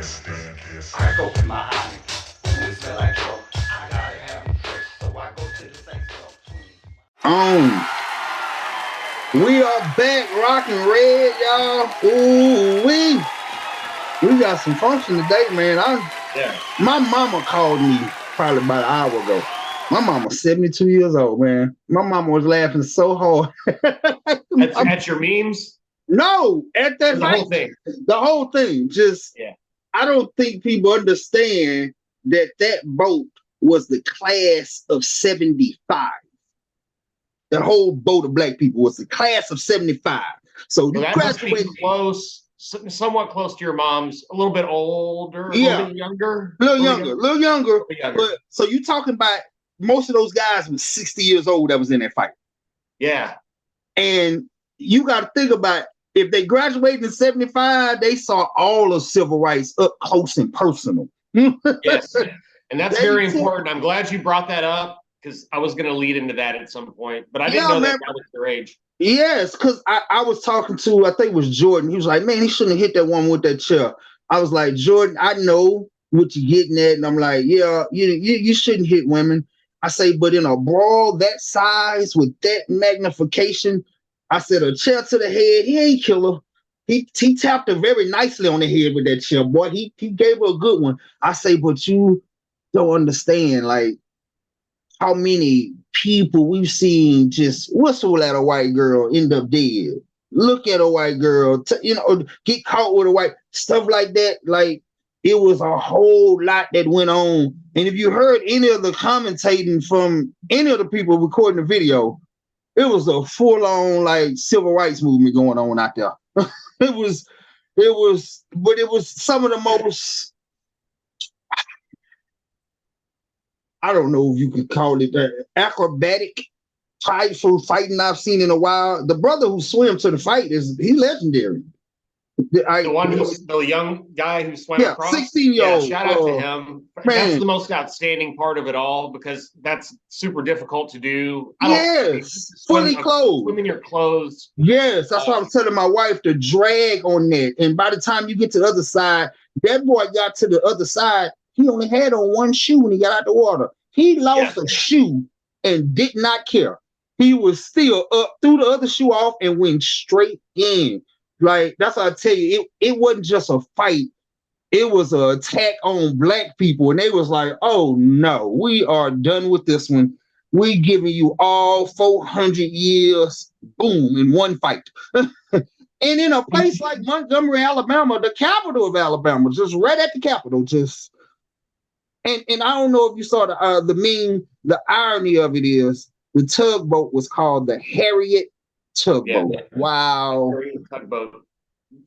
Crack open my eye. Ooh, it smell like dope. I gotta have it fresh, so I go to the safe We are back rocking red, y'all. Ooh, we got some function today, man. My mama called me probably about an hour ago. My mama's 72 years old, man. My mama was laughing so hard. At your memes? No, at that the whole thing. The whole thing. Just I don't think people understand that boat was the class of 75. The whole boat of black people was the class of 75. So you graduated close, somewhat close to your mom's, a little bit older, a little bit younger. A little younger. But so you talking about most of those guys was 60 years old that was in that fight. Yeah. And you got to think about if they graduated in 75, they saw all of civil rights up close and personal. Yes. And that's very important. I'm glad you brought that up because I was going to lead into that at some point, but I didn't know that was your age. Yes, because I was talking to, I think it was Jordan. He was like, man, he shouldn't have hit that one with that chair. I was like, Jordan, I know what you're getting at. And I'm like, yeah, you shouldn't hit women. I say, but in a brawl that size with that magnification, I said a chair to the head, he ain't kill her. He tapped her very nicely on the head with that chair, boy. He gave her a good one. I say, but you don't understand, like, how many people we've seen just whistle at a white girl, end up dead. Look at a white girl, get caught with a white stuff like that. Like, it was a whole lot that went on. And if you heard any of the commentating from any of the people recording the video, it was a full-on like civil rights movement going on out there. It was some of the most, I don't know if you could call it acrobatic types of fighting I've seen in a while. The brother who swam to the fight he's legendary. The young guy who swam across? 16-year-old. Shout out to him. Man. That's the most outstanding part of it all because that's super difficult to do. Fully clothed. Swim in your clothes. Yes, that's what I was telling my wife, to drag on that. And by the time you get to the other side, that boy got to the other side, he only had on one shoe when he got out the water. He lost a shoe and did not care. He was still up, threw the other shoe off and went straight in. Like, that's what I tell you, it wasn't just a fight. It was an attack on black people. And they was like, oh, no, we are done with this one. We giving you all 400 years, boom, in one fight. And in a place like Montgomery, Alabama, the capital of Alabama, just right at the capital, just... And I don't know if you saw the meme, the irony of it is, the tugboat was called the Harriet Tugboat. Yeah. Wow. Tugboat.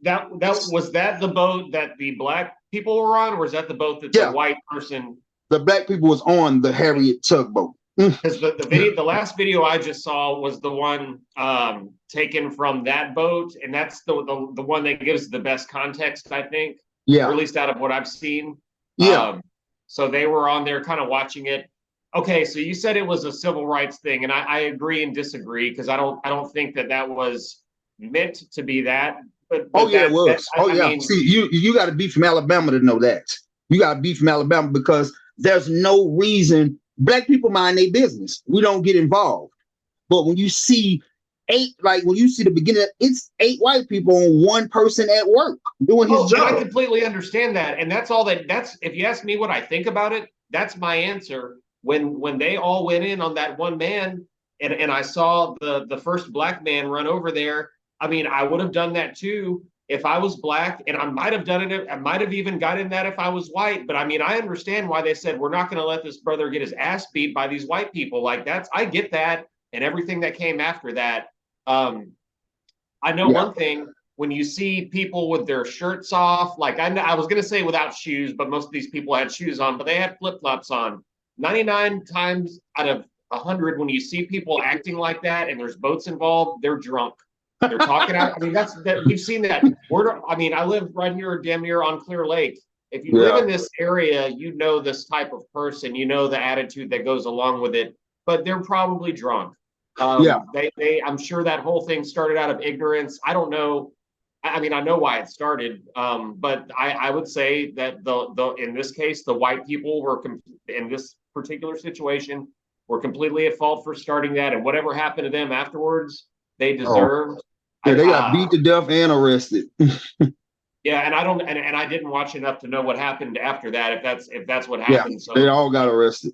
That was that the boat that the black people were on, or was that the boat that the white person? The black people was on the Harriet Tugboat. Because the last video I just saw was the one taken from that boat, and that's the one that gives the best context, I think. Yeah. Or at least out of what I've seen. Yeah. So they were on there kind of watching it. Okay, so you said it was a civil rights thing, and I agree and disagree because I don't think that was meant to be that. But it was. I mean, see, you got to be from Alabama to know that. You got to be from Alabama because there's no reason black people mind their business. We don't get involved. But when you see the beginning, it's 8 white people on one person at work doing his job. I completely understand that, and that's all that's. If you ask me what I think about it, that's my answer. When they all went in on that one man, and I saw the first black man run over there, I mean, I would have done that too if I was black, and I might have done it. I might have even gotten that if I was white. But I mean, I understand why they said we're not going to let this brother get his ass beat by these white people. Like I get that, and everything that came after that. I know one thing. When you see people with their shirts off, like I was going to say without shoes, but most of these people had shoes on, but they had flip-flops on. 99 times out of 100, when you see people acting like that and there's boats involved, they're drunk. They're talking out. I mean, we've seen that. I live right here damn near on Clear Lake. If you live in this area, you know this type of person, you know the attitude that goes along with it, but they're probably drunk. I'm sure that whole thing started out of ignorance. I don't know. I mean, I know why it started, but I would say that the in this case, the white people were in this particular situation were completely at fault for starting that, and whatever happened to them afterwards, they Oh, deserved. yeah, they got beat to death and arrested. Yeah, and I don't, and I didn't watch enough to know what happened after that. If that's what Yeah, happened, so they all got arrested.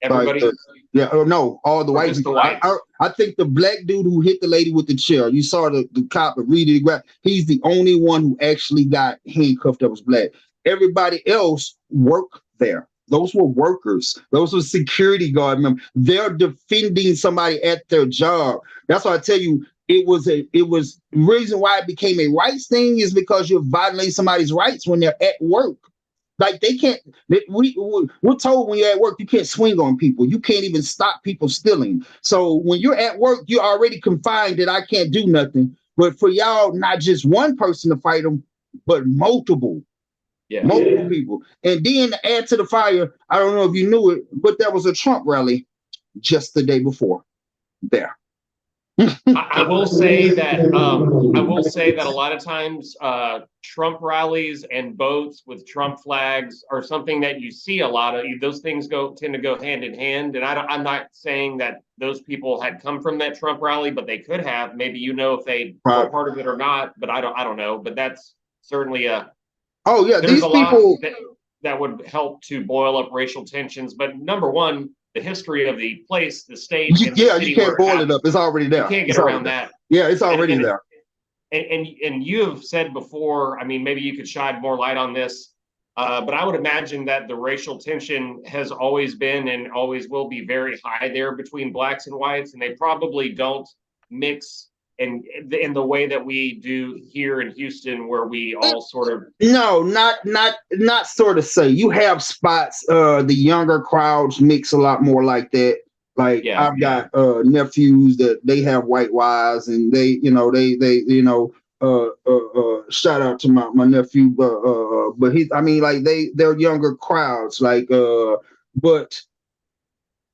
everybody, Like, yeah, oh no, all the or white just the people. whites. I think the black dude who hit the lady with the chair, you saw the cop read it. He's the only one who actually got handcuffed that was black. Everybody else worked there. Those were workers. Those were security guard members. They're defending somebody at their job. That's why I tell you, it was reason why it became a rights thing is because you're violating somebody's rights when they're at work. Like they can't. We're told when you're at work you can't swing on people. You can't even stop people stealing. So when you're at work, you're already confined that I can't do nothing. But for y'all, not just one person to fight them, but multiple people. And then to add to the fire, I don't know if you knew it, but there was a Trump rally just the day before there. I will say that a lot of times Trump rallies and boats with Trump flags are something that you see a lot of. Those things tend to go hand in hand. And I'm not saying that those people had come from that Trump rally, but they could have. Maybe if they were part of it or not. But I don't know. But that's certainly these people that would help to boil up racial tensions. But number one, the history of the place, the state. You can't boil it up. It's already there. You can't get around that. Yeah, it's already there. And you have said before, I mean, maybe you could shed more light on this, but I would imagine that the racial tension has always been and always will be very high there between blacks and whites, and they probably don't mix in the way that we do here in Houston, where we all sort of not sort of say. You have spots. The younger crowds mix a lot more like that. Like I've got nephews that they have white wives, and they shout out to my nephew, but they're younger crowds. But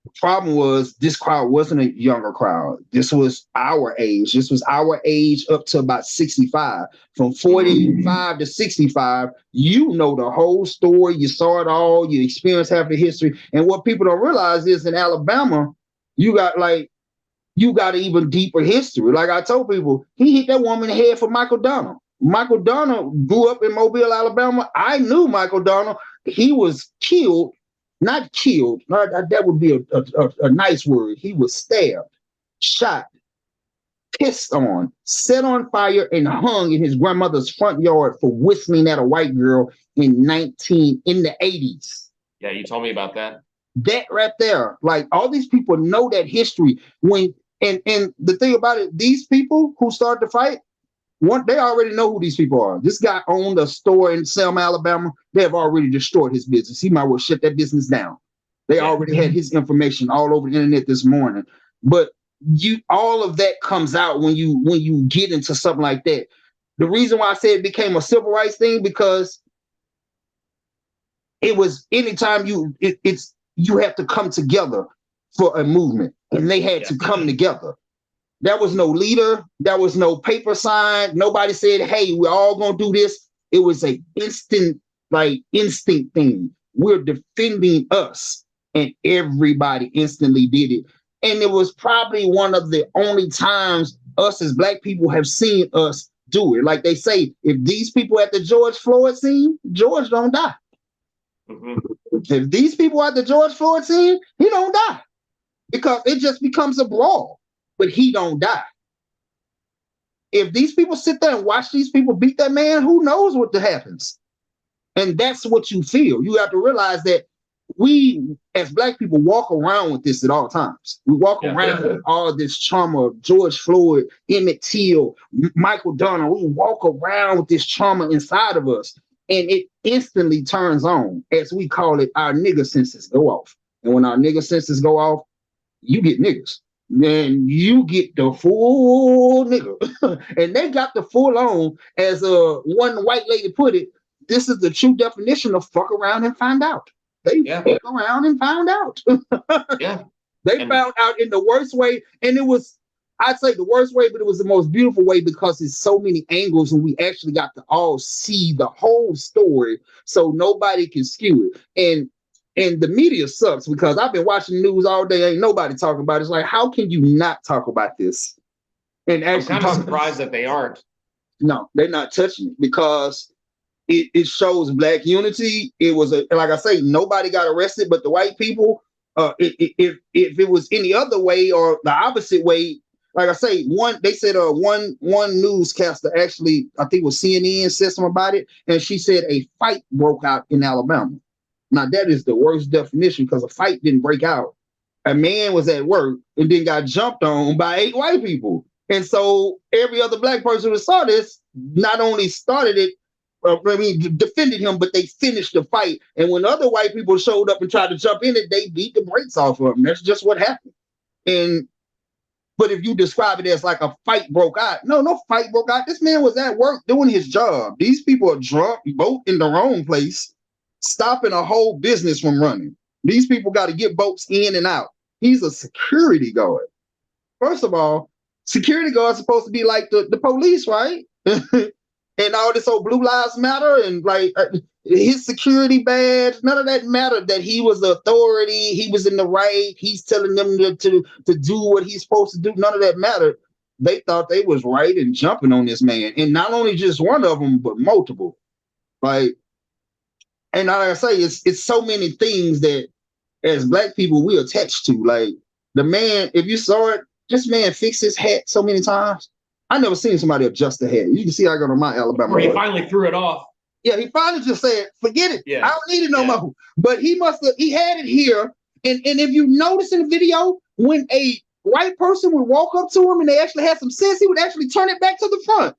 the problem was this crowd wasn't a younger crowd. This was our age. This was our age up to about 65. From 45 to 65, you know the whole story. You saw it all. You experienced half the history. And what people don't realize is in Alabama, you got an even deeper history. Like I told people, he hit that woman in the head for Michael Donald. Michael Donald grew up in Mobile, Alabama. I knew Michael Donald. He was killed. Not killed. That would be a nice word. He was stabbed, shot, pissed on, set on fire, and hung in his grandmother's front yard for whistling at a white girl in the 80s. Yeah, you told me about that. That right there, like all these people know that history. And the thing about it, these people who started the fight, they already know who these people are. This guy owned a store in Selma, Alabama. They have already destroyed his business. He might well shut that business down. They already had his information all over the internet this morning. But all of that comes out when you get into something like that. The reason why I say it became a civil rights thing, because it was anytime you have to come together for a movement, and they had to come together. There was no leader. There was no paper sign. Nobody said, hey, we're all going to do this. It was a instinct thing. We're defending us. And everybody instantly did it. And it was probably one of the only times us as black people have seen us do it. Like they say, if these people at the George Floyd scene, George don't die. Mm-hmm. If these people at the George Floyd scene, he don't die. Because it just becomes a brawl. But he don't die. If these people sit there and watch these people beat that man, who knows what happens? And that's what you feel. You have to realize that we, as black people, walk around with this at all times. We walk around with all of this trauma of George Floyd, Emmett Till, Michael Donald. We walk around with this trauma inside of us. And it instantly turns on, as we call it, our nigger senses go off. And when our nigger senses go off, you get niggers. Then you get the full nigga. And they got the full on, as one white lady put it, this is the true definition of fuck around and find out. They fuck around and found out. They found out in the worst way. And I'd say the worst way, but it was the most beautiful way because it's so many angles and we actually got to all see the whole story so nobody can skew it. And the media sucks because I've been watching the news all day, ain't nobody talking about it. It's like, how can you not talk about this? And I'm actually kind of surprised that they aren't. No, they're not touching it because it shows Black unity. It was like I say, nobody got arrested but the white people. If it was any other way or the opposite way, like I say, they said one newscaster actually, I think it was CNN, said something about it, and she said a fight broke out in Alabama. Now that is the worst definition because a fight didn't break out. A man was at work and then got jumped on by 8 white people. And so every other Black person who saw this not only started it, defended him, but they finished the fight. And when other white people showed up and tried to jump in it, they beat the brakes off of them. That's just what happened. But if you describe it as like a fight broke out, no fight broke out. This man was at work doing his job. These people are drunk, both in the wrong place, stopping a whole business from running. These people got to get boats in and out. He's a security guard. First of all, security guards supposed to be like the police, right? And all this old Blue Lives Matter and like his security badge, none of that mattered. That he was the authority, he was in the right, he's telling them to do what he's supposed to do. None of that mattered. They thought they was right and jumping on this man, and not only just one of them, but multiple. Like, and like I say, it's so many things that as Black people we attached to. Like the man, if you saw it, this man fixed his hat so many times. I never seen somebody adjust the hat. You can see I go to my Alabama. Or he finally threw it off. Yeah, he finally just said, forget it. Yeah. I don't need it no more. But he had it here. And if you notice in the video, when a white person would walk up to him and they actually had some sense, he would actually turn it back to the front.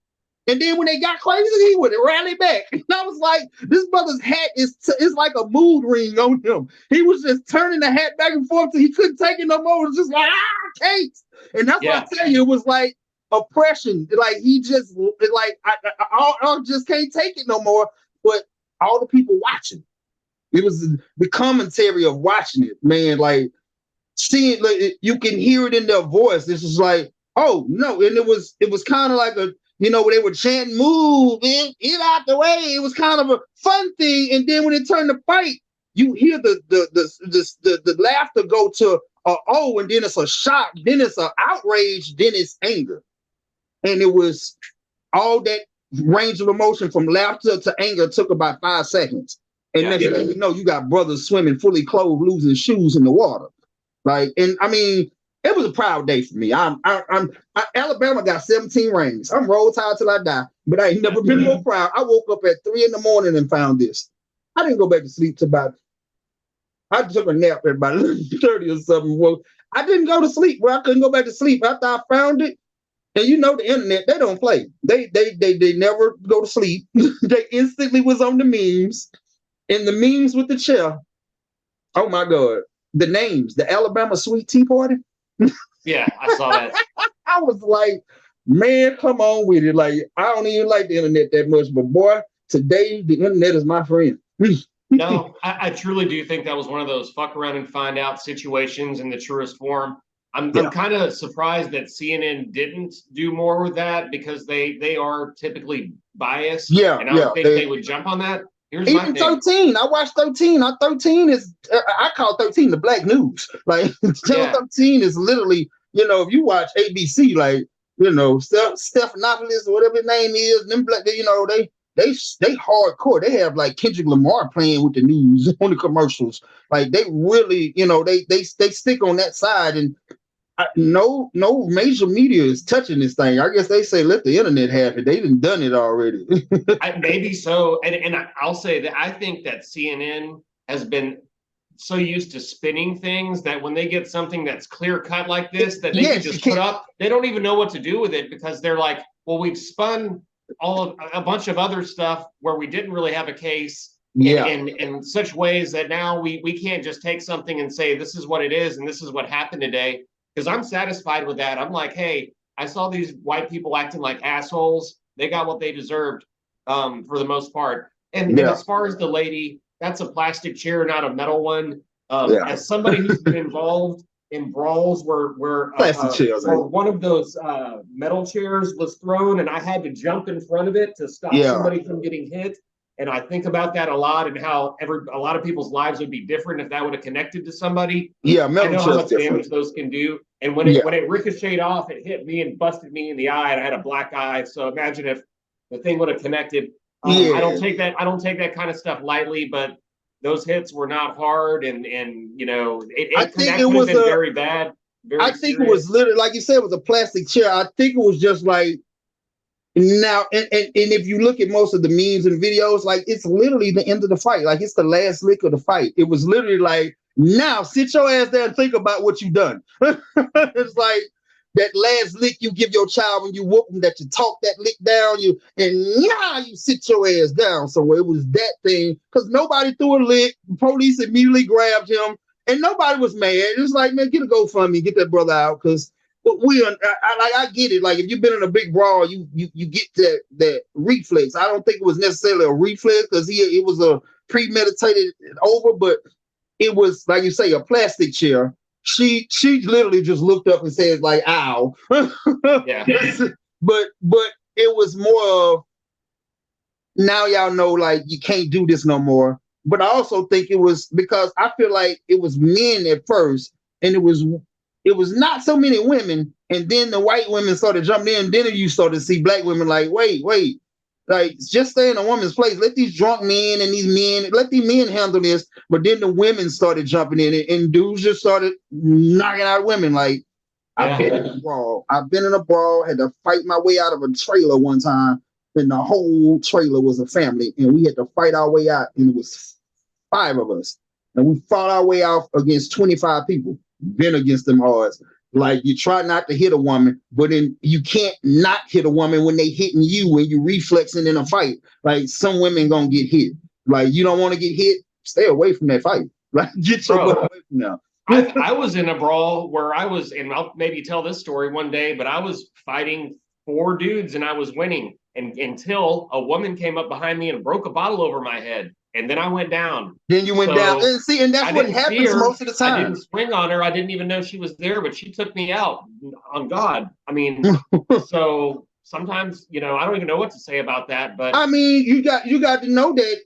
And then when they got crazy, he would rally back. And I was like, this brother's hat is like a mood ring on him. He was just turning the hat back and forth till he couldn't take it no more. It was just like, Kate. And that's what I tell you, it was like oppression. Like he just like I just can't take it no more. But all the people watching, it was the commentary of watching it, man. Like seeing, like you can hear it in their voice. This is like, oh no, and it was kind of like where they were chanting, "Move, man, get out the way." It was kind of a fun thing, and then when it turned to fight, you hear the laughter go to oh, and then it's a shock, then it's an outrage, then it's anger. And it was all that range of emotion from laughter to anger took about 5 seconds. And next thing you know, you got brothers swimming fully clothed, losing shoes in the water. Like, and I mean, it was a proud day for me. Alabama got 17 rings. I'm roll tide till I die, but I ain't never been more proud. I woke up at 3 a.m. and found this. I didn't go back to sleep till I took a nap at about 30 or something. Well, I didn't go to sleep. Well, I couldn't go back to sleep after I found it. And you know the internet, they don't play. They never go to sleep. They instantly was on the memes. And the memes with the chair. Oh my God. The names, the Alabama Sweet Tea Party. Yeah, I saw that. I was like, man, come on with it. Like, I don't even like the internet that much, but boy, today the internet is my friend. No, I truly do think that was one of those fuck around and find out situations in the truest form. I'm kind of surprised that CNN didn't do more with that because they are typically biased. Yeah, and I don't think they would jump on that. Here's my even thing. 13. I watched 13. 13 is I call 13 the black news. Like channel 13 is literally, if you watch ABC, like Stephanopoulos or whatever his name is, them black, they hardcore. They have like Kendrick Lamar playing with the news on the commercials. Like they really, they stick on that side, and no major media is touching this thing. I guess they say let the internet have it. They done it already. Maybe so, and I'll say that I think that CNN has been so used to spinning things that when they get something that's clear cut like this that they can just put up, they don't even know what to do with it because they're like, well, we've spun a bunch of other stuff where we didn't really have a case in such ways that now we can't just take something and say this is what it is and this is what happened today. Because I'm satisfied with that. I'm like, hey, I saw these white people acting like assholes. They got what they deserved for the most part. And as far as the lady, that's a plastic chair, not a metal one. As somebody who's been involved in brawls where Plastic chairs, where right? one of those metal chairs was thrown, and I had to jump in front of it to stop Yeah. somebody from getting hit. And I think about that a lot, and how a lot of people's lives would be different if that would have connected to somebody. Yeah, I metal know how chairs much different. damage those can do. And Yeah. when it ricocheted off, it hit me and busted me in the eye, and I had a black eye. So imagine if the thing would have connected. Yeah. I don't take that kind of stuff lightly, but those hits were not hard, and you know, I think that it could was have been a- very bad. Very I think serious. it was literally, like you said, it was a plastic chair. I think it was just like now, and if you look at most of the memes and videos, like it's literally the end of the fight. Like it's the last lick of the fight. It was literally like, now sit your ass there and think about what you done. It's like that last lick you give your child when you whoop them, that you talk that lick down, you sit your ass down. So it was that thing, because nobody threw a lick. The police immediately grabbed him, and nobody was mad. It was like, man, get a GoFundMe, get that brother out, because I get it. Like if you've been in a big brawl, you get that reflex. I don't think it was necessarily a reflex, because it was a premeditated over, but it was, like you say, a plastic chair. She literally just looked up and said like, "Ow." Yeah. But it was more of, now y'all know, like, you can't do this no more. But I also think it was because I feel like it was men at first, and it was not so many women, and then the white women started jumping in. Then you started to see black women like, wait, like, just stay in a woman's place. Let these drunk men and let these men handle this. But then the women started jumping in, and dudes just started knocking out women. Like, I've been in a brawl. Had to fight my way out of a trailer one time, and the whole trailer was a family, and we had to fight our way out, and it was 5 of us, and we fought our way out against 25 people. Been against them odds. Like, you try not to hit a woman, but then you can't not hit a woman when they hitting you when you reflexing in a fight. Like, some women gonna get hit. Like, you don't want to get hit, stay away from that fight. Like, get your butt away from now. I was in a brawl where I was, and I'll maybe tell this story one day, but I was fighting 4 dudes and I was winning, and until a woman came up behind me and broke a bottle over my head. And then I went down. Then you went down. And see, and that's what happens most of the time. I didn't swing on her. I didn't even know she was there, but she took me out, on God. I mean, so sometimes, I don't even know what to say about that. But I mean, you got to know that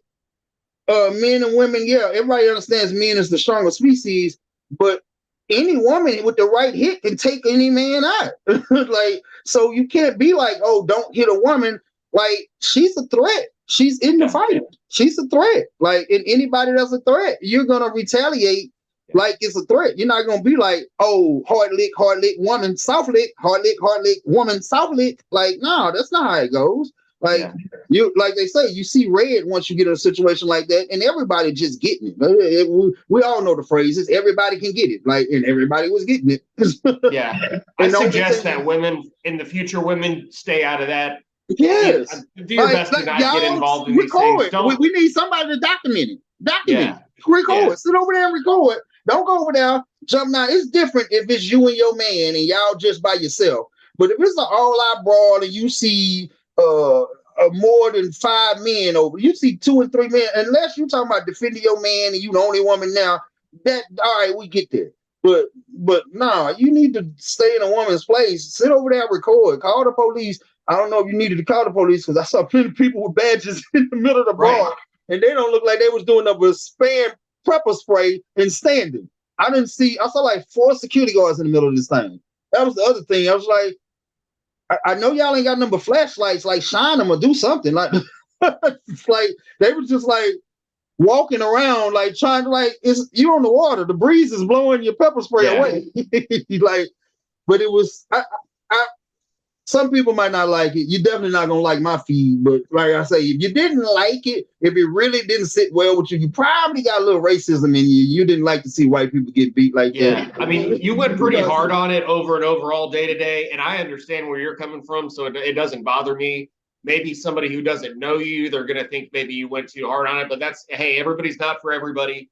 men and women, everybody understands men is the stronger species, but any woman with the right hit can take any man out. Like, so you can't be like, oh, don't hit a woman. Like, she's a threat. She's in the fight. She's a threat. Like, and anybody that's a threat, you're gonna retaliate like it's a threat. You're not gonna be like, oh, hard lick, woman, soft lick, hard lick, woman, soft lick. Like, no, that's not how it goes. Like, you, like they say, you see red once you get in a situation like that, and everybody just getting it. We all know the phrases. Everybody can get it. Like, and everybody was getting it. Yeah, I suggest that women in the future, women stay out of that. Yes. Do your best to not get involved in these things. We need somebody to document it. Record it. Sit over there and record it. Don't go over there, jump now. It's different if it's you and your man and y'all just by yourself. But if it's an all-out brawl and you see more than 5 men over, you see 2 and 3 men, unless you're talking about defending your man and you the only woman now, that, all right, we get there. But nah, you need to stay in a woman's place. Sit over there and record. Call the police. I don't know if you needed to call the police, because I saw plenty of people with badges in the middle of the brawl, and they don't look like they was doing nothing but spam pepper spray and standing. I saw like 4 security guards in the middle of this thing. That was the other thing. I was like, I know y'all ain't got nothing but flashlights, like shine them or do something. Like, it's like they was just like walking around, like trying to, like, you're on the water, the breeze is blowing your pepper spray away. Like, but it was, some people might not like it. You're definitely not gonna like my feed, but like I say, if you didn't like it, if it really didn't sit well with you, you probably got a little racism in you. You didn't like to see white people get beat like that. I mean, you went pretty hard on it over and over all day today, and I understand where you're coming from, so it doesn't bother me. Maybe somebody who doesn't know you, they're gonna think maybe you went too hard on it, but that's, hey, everybody's not for everybody,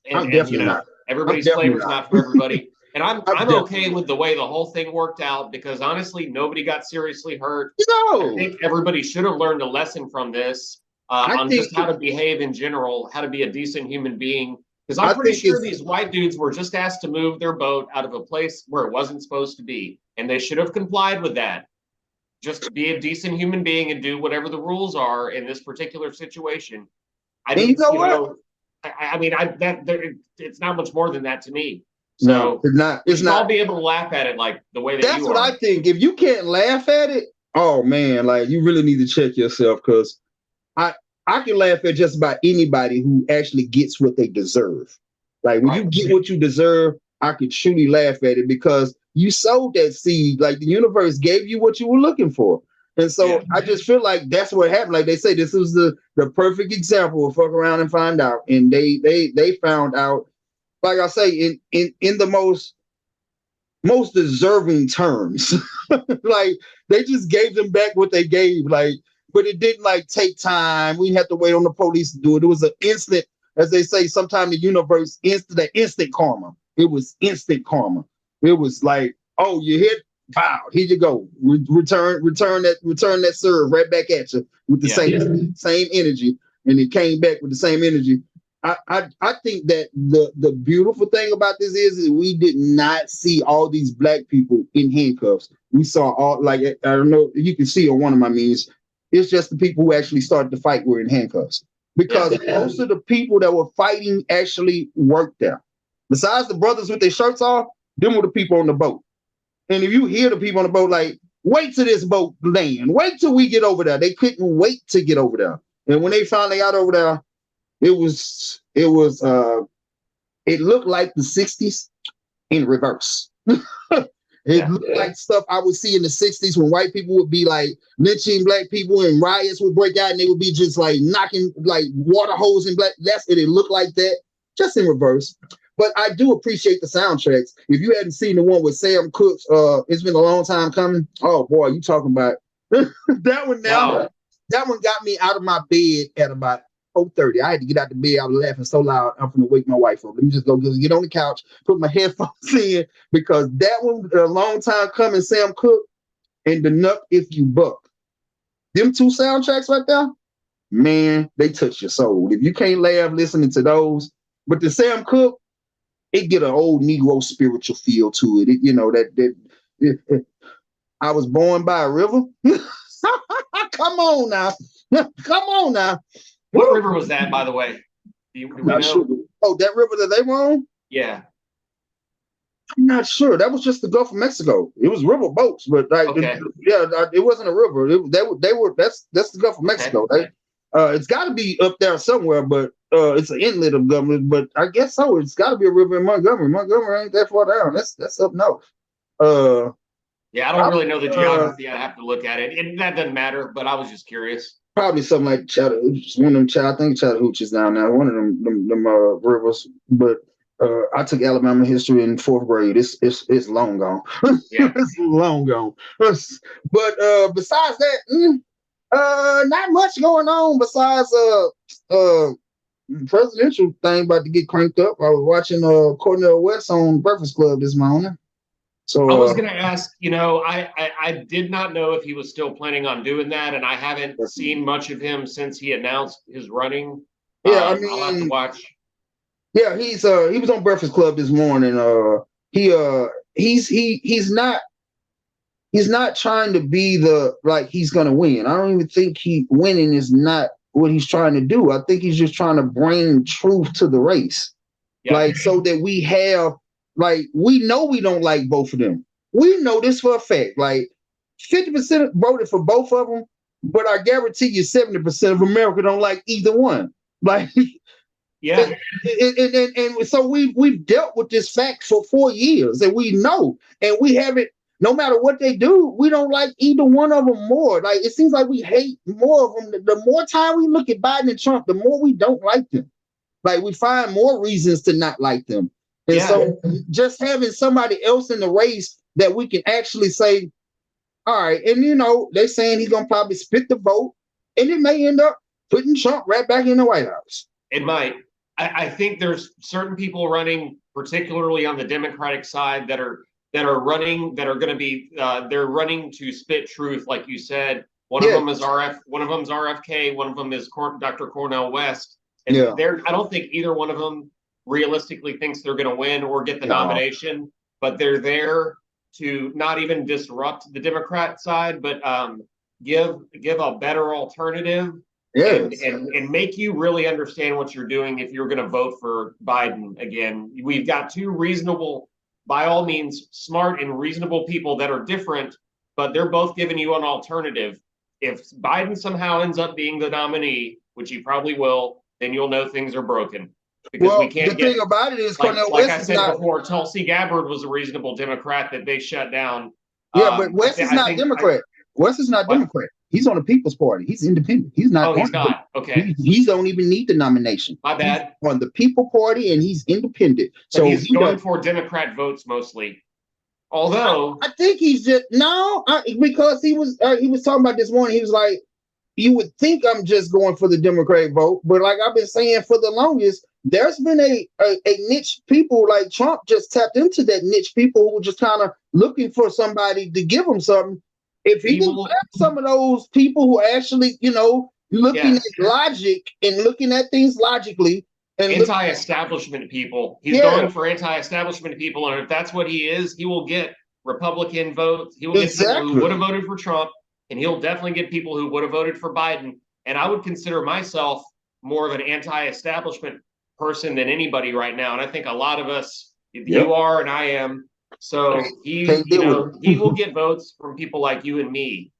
and not. Everybody's flavor's not for everybody. And I'm okay with the way the whole thing worked out, because honestly, nobody got seriously hurt. No. I think everybody should have learned a lesson from this on just how to behave in general, how to be a decent human being. Because I'm pretty think sure these white dudes were just asked to move their boat out of a place where it wasn't supposed to be. And they should have complied with that. Just be a decent human being and do whatever the rules are in this particular situation. I And didn't, you know what? I mean, it's not much more than that to me. No, So it's not. we It's should all not. be able to laugh at it like the way that That's you what are. I think. If you can't laugh at it, oh man, like you really need to check yourself, because I can laugh at just about anybody who actually gets what they deserve. Like when you Right. get what you deserve, I could truly laugh at it, because you sowed that seed. Like the universe gave you what you were looking for. And so Yeah. I just feel like that's what happened. Like they say, this was the perfect example of fuck around and find out. And they found out, like I say, in the most deserving terms. Like they just gave them back what they gave. Like, but it didn't like take time. We didn't have to wait on the police to do it. It was an instant, as they say, sometimes the universe instant karma. It was instant karma. It was like, oh, you hit, pow, here you go. Return that serve right back at you with the same energy. And it came back with the same energy. I think that the beautiful thing about this is we did not see all these black people in handcuffs. We saw all, like, I don't know, you can see on one of my memes, it's just the people who actually started the fight were in handcuffs, because most of the people that were fighting actually worked there. Besides the brothers with their shirts off, them were the people on the boat. And if you hear the people on the boat, like, wait till this boat land, wait till we get over there. They couldn't wait to get over there. And when they finally got over there, it looked like the 60s in reverse. It looked like stuff I would see in the 60s when white people would be like lynching black people and riots would break out and they would be just like knocking like water hose in black. That's it. It looked like that, just in reverse. But I do appreciate the soundtracks. If you hadn't seen the one with Sam Cooke, it's been a long time coming. Oh boy, you talking about that one now? Wow. That one got me out of my bed at about 4:30. I had to get out the bed. I was laughing so loud. I'm gonna wake my wife up. Let me just go get on the couch, put my headphones in, because that one, a long time coming, Sam Cooke and The Nuck If You Buck. Them two soundtracks right there, man, they touch your soul. If you can't laugh listening to those, but the Sam Cooke, it get an old Negro spiritual feel to it. You know, I was born by a river. Come on now. Come on now. What river was that, by the way? Do we know? Sure. Oh, that river that they were on? Yeah. I'm not sure. That was just the Gulf of Mexico. It was river boats, but like, it wasn't a river. They were. That's the Gulf of Mexico. Okay. It's got to be up there somewhere, but it's an inlet of government. But I guess so. It's got to be a river in Montgomery. Montgomery ain't that far down. That's up north. Yeah, I don't really know the geography. I'd have to look at it, and that doesn't matter. But I was just curious. Probably something like Chattahoochee, one of them. I think Chattahoochee's down there. One of them rivers. But I took Alabama history in 4th grade. It's long gone. Yeah. It's long gone. But besides that, not much going on besides presidential thing about to get cranked up. I was watching Cornel West on Breakfast Club this morning. So I was going to ask, I did not know if he was still planning on doing that, and I haven't seen much of him since he announced his running. Yeah, I mean, I'll have to watch. Yeah, he was on Breakfast Club this morning. He's not trying to be he's gonna win. I don't even think winning is not what he's trying to do. I think he's just trying to bring truth to the race, so that we have. Like, we know we don't like both of them. We know this for a fact. Like, 50% voted for both of them, but I guarantee you 70% of America don't like either one. Like, yeah. And so we've dealt with this fact for 4 years, and we know, and we haven't, no matter what they do, we don't like either one of them more. Like, it seems like we hate more of them. The more time we look at Biden and Trump, the more we don't like them. Like, we find more reasons to not like them. And so just having somebody else in the race that we can actually say, all right, and they're saying he's gonna probably split the vote, and it may end up putting Trump right back in the White House. It might. I think there's certain people running, particularly on the Democratic side, that are running, that are going to be they're running to spit truth, like you said. One of them is RFK, one of them is Dr. Cornel West, and I don't think either one of them realistically thinks they're going to win or get the No. nomination, but they're there to not even disrupt the Democrat side, but give a better alternative Yes. and make you really understand what you're doing if you're going to vote for Biden again. We've got two reasonable, by all means, smart and reasonable people that are different, but they're both giving you an alternative. If Biden somehow ends up being the nominee, which he probably will, then you'll know things are broken. Because Well, we can't the get, thing about it is, like Cornel I West is said not. before, Tulsi Gabbard was a reasonable Democrat that they shut down. Yeah, but West is not Democrat. West is not What? Democrat. He's on the People's Party. He's independent. He's not. Oh, he's not. Okay, He don't even need the nomination. my bad. He's on the People Party, and he's independent. So So he's he going don't- for Democrat votes mostly. Although I think he's just because he was talking about this morning. He was like, you would think I'm just going for the Democratic vote, but like I've been saying for the longest, there's been a niche people like Trump just tapped into that niche people who were just kind of looking for somebody to give them something. If he can grab some of those people who actually, looking at logic and looking at things logically and anti-establishment people, he's going for anti-establishment people, and if that's what he is, he will get Republican votes. He will get people who would have voted for Trump, and he'll definitely get people who would have voted for Biden. And I would consider myself more of an anti-establishment person than anybody right now, and I think a lot of us, you are and I am. So he will get votes from people like you and me,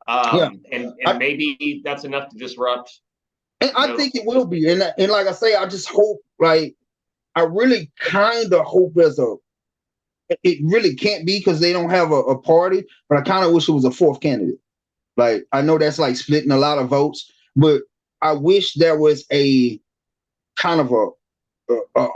and maybe that's enough to disrupt. And I think it will be, and like I say, I just hope, I really kind of hope it really can't be because they don't have a party, but I kind of wish it was a fourth candidate. Like I know that's like splitting a lot of votes, but I wish there was a kind of a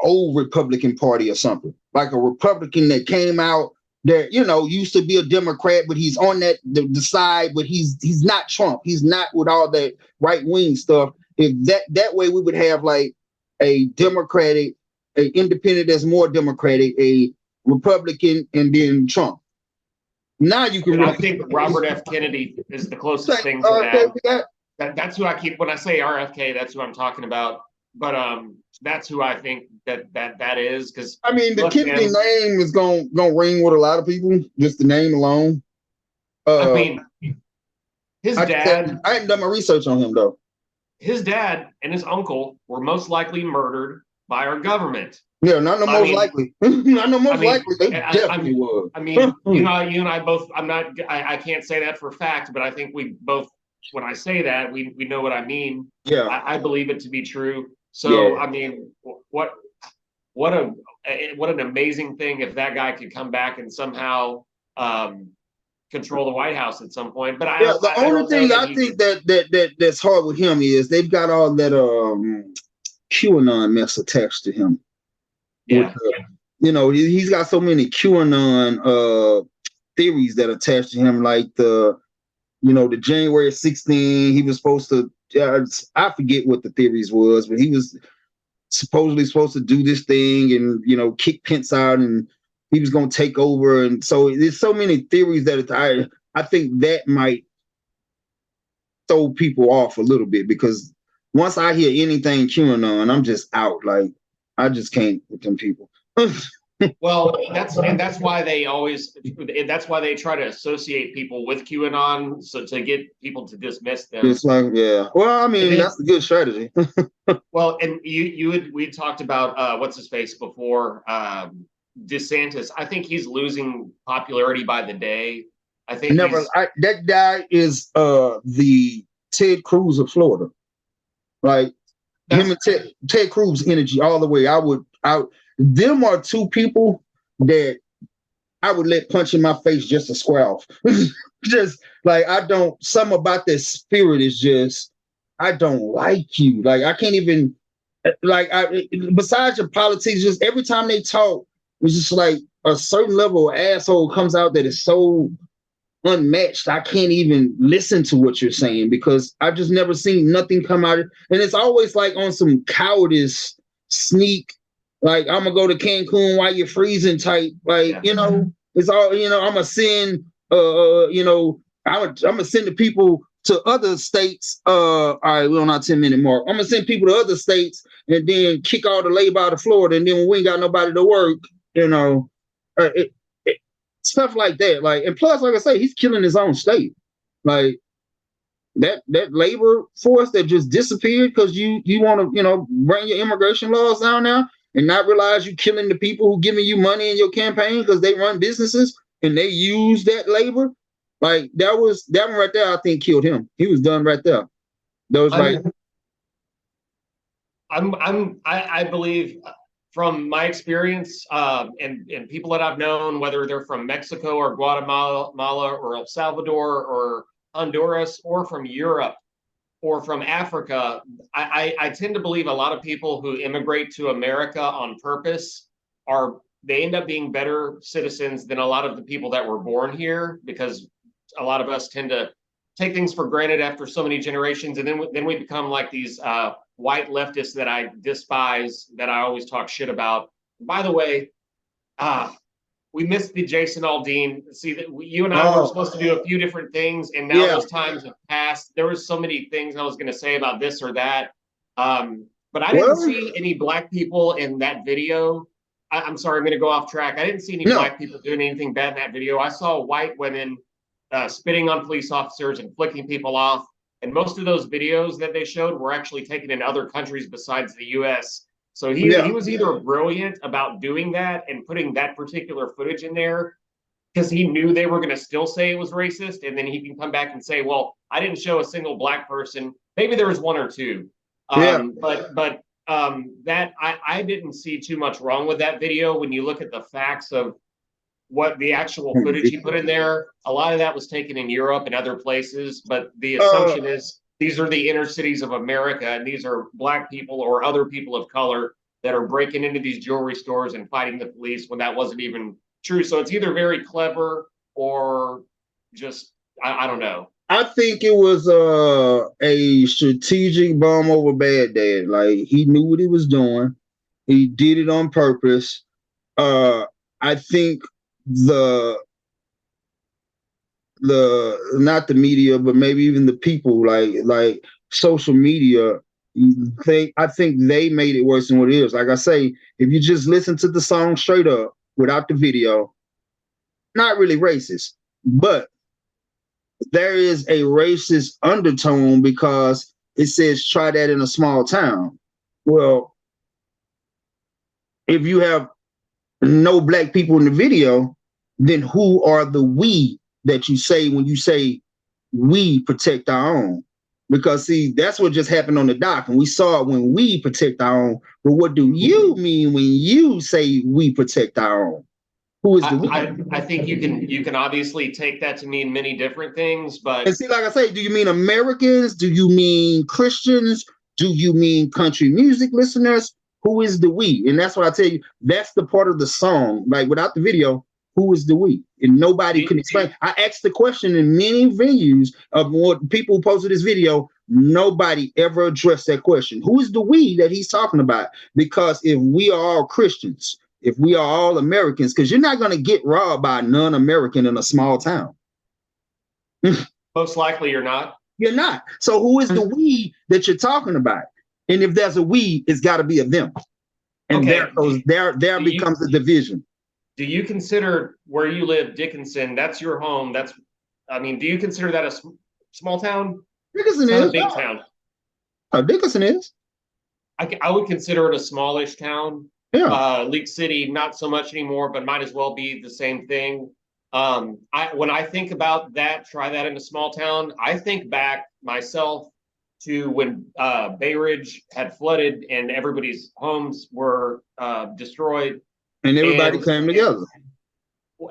old Republican Party or something, like a Republican that came out that used to be a Democrat, but he's on the side, but he's not Trump. He's not with all that right wing stuff. If that way we would have like a Democratic, a independent that's more Democratic, a Republican, and then Trump. Now you can. I think Robert F. Kennedy is the closest thing to that. That's who I keep when I say RFK. That's who I'm talking about. But that's who I think that is, because I mean the Kennedy name is gonna ring with a lot of people. Just the name alone. I mean, his dad. I hadn't done my research on him though. His dad and his uncle were most likely murdered by our government. Yeah, not the most likely. Not the most likely. They definitely was. I mean, you and I both. I can't say that for a fact, but I think we both. When I say that, we know what I mean. Yeah, I believe it to be true. So I mean, what an amazing thing if that guy could come back and somehow control the White House at some point. But the only thing I think that's hard with him is they've got all that QAnon mess attached to him. Yeah, he's got so many QAnon theories that attach to him, like the January 16th, he was supposed to, I forget what the theories was, but he was supposedly supposed to do this thing and, kick Pence out, and he was going to take over. And so there's so many theories that I think that might throw people off a little bit, because once I hear anything QAnon, I'm just out. Like, I just can't with them people. Well, that's why they try to associate people with QAnon, so to get people to dismiss them. It's like, well, I mean, that's a good strategy. Well, and we talked about what's his face before, DeSantis. I think he's losing popularity by the day. I think that guy is the Ted Cruz of Florida. Like him and Ted Cruz energy all the way. Them are two people that I would let punch in my face just to square off. Just like something about that spirit is just, I don't like you. Like I can't even, besides your politics, just every time they talk, it's just like a certain level of asshole comes out that is so unmatched. I can't even listen to what you're saying because I've just never seen nothing come out. And it's always like on some cowardice sneak, like I'm gonna go to Cancun while you're freezing type. Like, it's all, I'm gonna send, I'm gonna send the people to other states. All right, we're on our 10-minute mark. I'm gonna send people to other states and then kick all the labor out of Florida, and then when we ain't got nobody to work, you know, it, stuff like that. Like, and plus, like I say, he's killing his own state. Like that labor force that just disappeared because you want to, bring your immigration laws down now and not realize you killing the people who giving you money in your campaign because they run businesses and they use that labor. Like that one right there, I think killed him. He was done right there. Those like I believe from my experience and people that I've known, whether they're from Mexico or Guatemala or El Salvador or Honduras or from Europe or from Africa, I tend to believe a lot of people who immigrate to America on purpose they end up being better citizens than a lot of the people that were born here, because a lot of us tend to take things for granted after so many generations, and then we become like these white leftists that I despise, that I always talk shit about. By the way, we missed the Jason Aldean. See, that you and I were supposed to do a few different things, and now those times have passed. There was so many things I was going to say about this or that, but I didn't see any black people in that video. I'm sorry, I'm going to go off track. I didn't see any black people doing anything bad in that video. I saw white women spitting on police officers and flicking people off. And most of those videos that they showed were actually taken in other countries besides the US. So he was either brilliant about doing that and putting that particular footage in there because he knew they were going to still say it was racist. And then he can come back and say, well, I didn't show a single black person. Maybe there was one or two. But that I didn't see too much wrong with that video when you look at the facts of what the actual footage he put in there. A lot of that was taken in Europe and other places, but the assumption is these are the inner cities of America, and these are black people or other people of color that are breaking into these jewelry stores and fighting the police when that wasn't even true. So it's either very clever or just, I don't know. I think it was a strategic bomb over Baghdad. Like he knew what he was doing. He did it on purpose. I think the not the media, but maybe even the people like social media, I think they made it worse than what it is. Like I say, if you just listen to the song straight up without the video, not really racist, but there is a racist undertone because it says try that in a small town. Well, if you have no black people in the video, then who are the we that you say when you say we protect our own? Because see, that's what just happened on the dock, and we saw it when we protect our own. But what do you mean when you say we protect our own? Who is the we? I think you can obviously take that to mean many different things, but and see, like I say, do you mean Americans? Do you mean Christians? Do you mean country music listeners? Who is the we? And that's what I tell you. That's the part of the song. Like without the video, who is the we? And nobody can explain. I asked the question in many venues of what people who posted this video. Nobody ever addressed that question. Who is the we that he's talking about? Because if we are all Christians, if we are all Americans, because you're not going to get robbed by a non-American in a small town. Most likely you're not. You're not. So who is the we that you're talking about? And if there's a we, it's got to be a them. And there becomes a division. Do you consider where you live, Dickinson, that's your home? Do you consider that a small town? Dickinson is. A big town. Dickinson is. I would consider it a smallish town. Yeah. League City, not so much anymore, but might as well be the same thing. When I think about that, try that in a small town, I think back myself to when Bay Ridge had flooded and everybody's homes were destroyed. And everybody came together.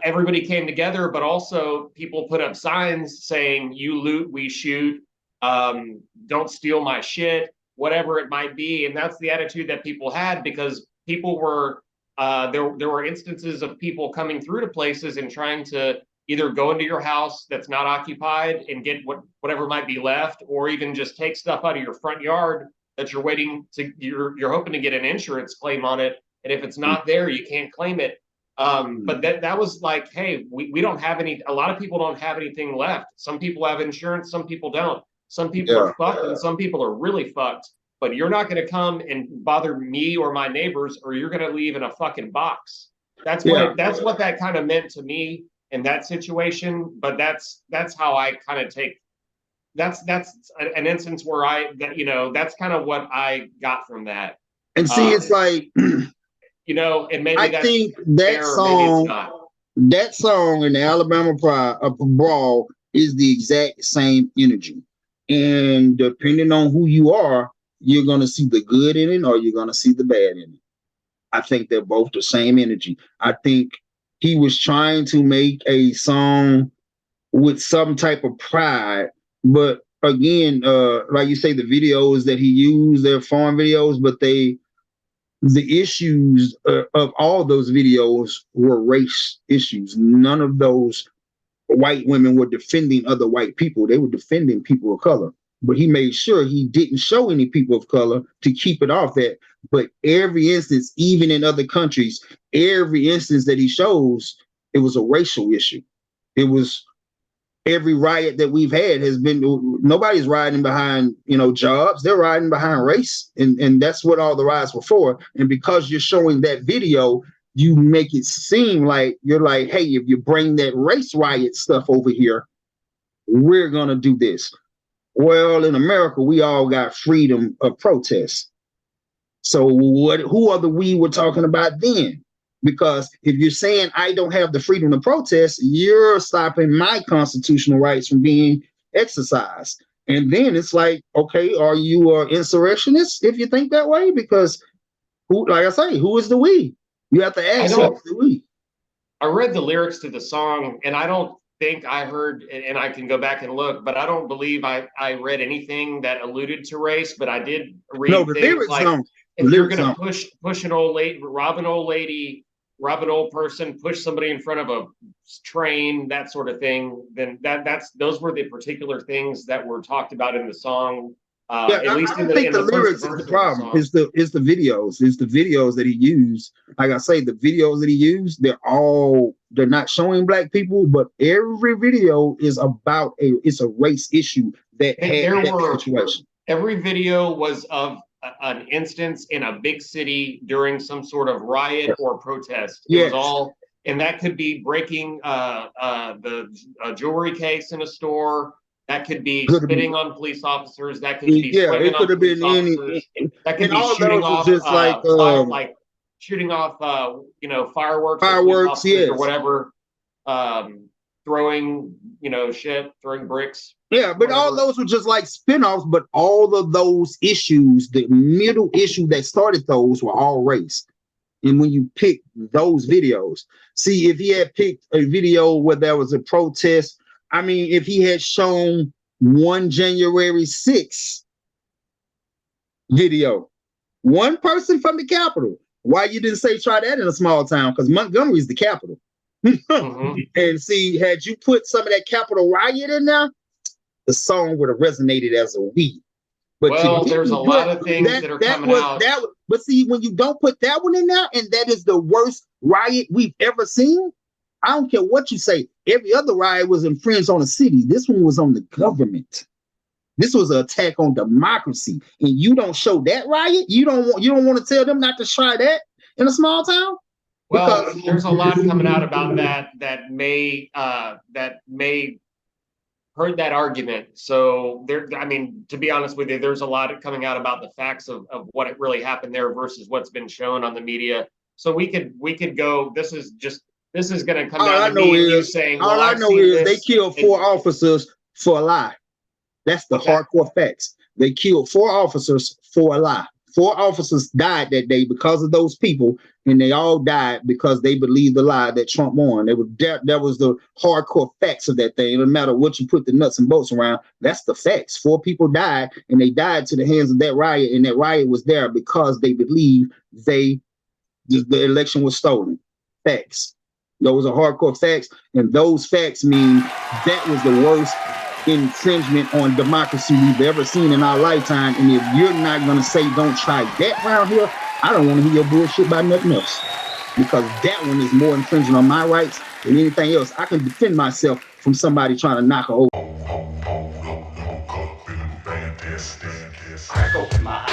Everybody came together, but also people put up signs saying, you loot, we shoot, don't steal my shit, whatever it might be. And that's the attitude that people had, because people were, there were instances of people coming through to places and trying to either go into your house that's not occupied and get whatever might be left, or even just take stuff out of your front yard that you're hoping to get an insurance claim on it. And if it's not there, you can't claim it. But that was like, hey, we don't have any. A lot of people don't have anything left. Some people have insurance, some people don't. Some people are fucked, and some people are really fucked. But you're not going to come and bother me or my neighbors, or you're going to leave in a fucking box. That's what that kind of meant to me in that situation. But that's how I kind of take. That's an instance where that's kind of what I got from that. And see, it's like, and maybe I think that song in the Alabama Brawl is the exact same energy. And depending on who you are, you're going to see the good in it or you're going to see the bad in it. I think they're both the same energy. I think he was trying to make a song with some type of pride, but again, like you say, the videos that he used, they're foreign videos, but the issues of all those videos were race issues. None of those white women were defending other white people. They were defending people of color. But he made sure he didn't show any people of color to keep it off that. But every instance, even in other countries, every instance that he shows, it was a racial issue. It was every riot that we've had has been, nobody's riding behind, jobs. They're riding behind race. And that's what all the riots were for. And because you're showing that video, you make it seem like you're like, hey, if you bring that race riot stuff over here, we're going to do this. Well, in America, we all got freedom of protest. So who are the we we're talking about then? Because if you're saying I don't have the freedom to protest, you're stopping my constitutional rights from being exercised. And then it's like, okay, are you an insurrectionist if you think that way? Because like I say, who is the we? You have to ask who's the we. I read the lyrics to the song, and I don't think I heard, and I can go back and look, but I don't believe I read anything that alluded to race, but I did read things like, if you're going to push an old lady, rob an old lady, rob an old person, push somebody in front of a train, that sort of thing, then those were the particular things that were talked about in the song. At least I think the lyrics is the problem. Is the videos. It's the videos that he used. Like I say, the videos that he used, they're not showing black people, but every video is about it's a race issue that had that situation. Every video was of an instance in a big city during some sort of riot or protest. It was all, and that could be breaking the jewelry case in a store. That could be spitting on police officers. That could be it could have been any. That could be shooting off, just like shooting off, fireworks, or whatever. Throwing, throwing bricks. Yeah, but all those were just like spin-offs. But all of those issues, the middle issue that started those, were all race. And when you pick those videos, see, if he had picked a video where there was a protest. I mean, if he had shown one January 6th video, one person from the Capitol, why you didn't say try that in a small town? Because Montgomery is the capital. And see, had you put some of that Capitol riot in there, the song would have resonated as a weed. But there's a lot of things that are coming out. But see, when you don't put that one in there, and that is the worst riot we've ever seen, I don't care what you say. Every other riot was infringed on the city. This one was on the government. This was an attack on democracy. And you don't show that riot? You don't want to tell them not to try that in a small town? Well, there's a lot coming out about that may hurt that argument. So to be honest with you, there's a lot coming out about the facts of what really happened there versus what's been shown on the media. So we could go, this is going to come down to me and you saying, all I know is they killed 4 officers for a lie. That's the hardcore facts. They killed 4 officers for a lie. 4 officers died that day because of those people, and they all died because they believed the lie that Trump won. That was the hardcore facts of that thing. It doesn't matter what you put the nuts and bolts around. That's the facts. 4 people died, and they died to the hands of that riot, and that riot was there because they believed the election was stolen. Facts. Those are hardcore facts, and those facts mean that was the worst infringement on democracy we've ever seen in our lifetime. And if you're not going to say don't try that around here, I don't want to hear your bullshit about nothing else. because that one is more infringing on my rights than anything else. I can defend myself from somebody trying to knock her over. Crack open my